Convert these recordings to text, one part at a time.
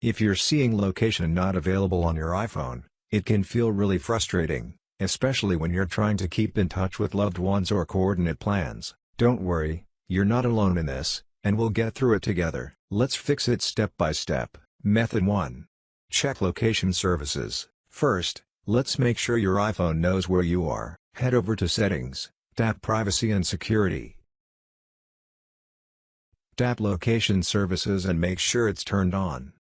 If you're seeing location not available on your iPhone, it can feel really frustrating, especially when you're trying to keep in touch with loved ones or coordinate plans. Don't worry, you're not alone in this, and we'll get through it together. Let's fix it step by step. Method 1. Check location services. First, let's make sure your iPhone knows where you are. Head over to Settings, tap Privacy and Security. Tap Location Services and make sure it's turned on.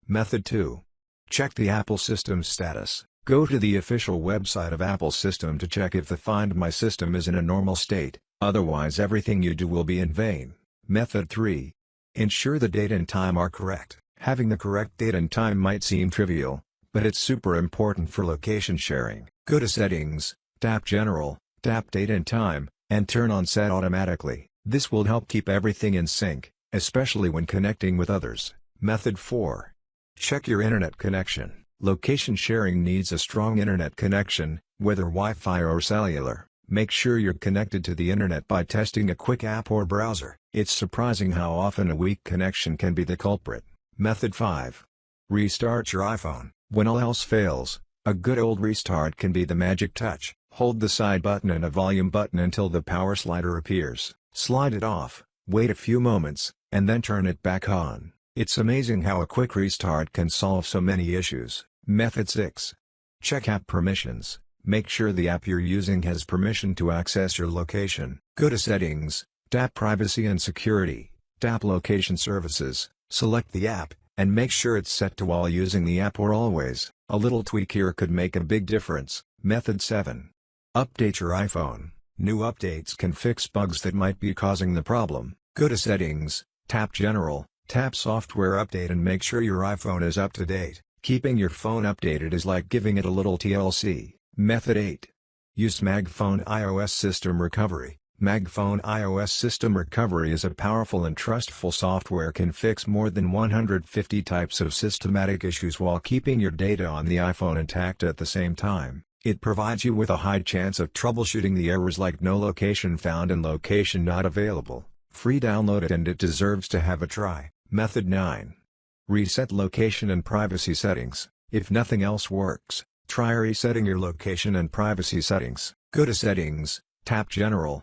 Method 2. Check the Apple System status. Go to the official website of Apple System to check if the Find My system is in a normal state, otherwise everything you do will be in vain. Method 3. Ensure the date and time are correct. Having the correct date and time might seem trivial, but it's super important for location sharing. Go to Settings, tap General, tap Date and Time, and turn on Set Automatically. This will help keep everything in sync, especially when connecting with others. Method 4. Check your internet connection. Location sharing needs a strong internet connection, whether Wi-Fi or cellular. Make sure you're connected to the internet by testing a quick app or browser. It's surprising how often a weak connection can be the culprit. Method 5. Restart your iPhone. When all else fails, a good old restart can be the magic touch. Hold the side button and a volume button until the power slider appears. Slide it off, wait a few moments, and then turn it back on. It's amazing how a quick restart can solve so many issues. Method 6. Check app permissions. Make sure the app you're using has permission to access your location. Go to Settings, tap Privacy and Security, tap Location Services, select the app, and make sure it's set to while using the app or always. A little tweak here could make a big difference. Method 7. Update your iPhone. New updates can fix bugs that might be causing the problem. Go to Settings, tap General, tap Software Update and make sure your iPhone is up to date. Keeping your phone updated is like giving it a little TLC. Method 8. Use MagFone iOS System Recovery. MagFone iOS System Recovery is a powerful and trustful software can fix more than 150 types of systematic issues while keeping your data on the iPhone intact at the same time. It provides you with a high chance of troubleshooting the errors like no location found and location not available. Free download it and it deserves to have a try. Method 9. Reset location and privacy settings. If nothing else works, try resetting your location and privacy settings. Go to Settings, tap General,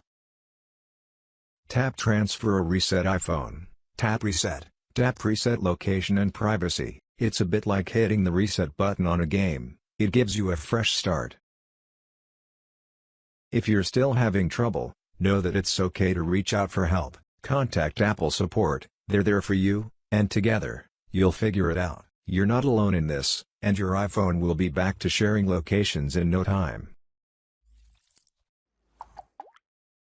tap Transfer or Reset iPhone, tap Reset, tap Reset Location and Privacy. It's a bit like hitting the reset button on a game, it gives you a fresh start. If you're still having trouble, know that it's okay to reach out for help. Contact Apple support, they're there for you, and together, you'll figure it out. You're not alone in this, and your iPhone will be back to sharing locations in no time.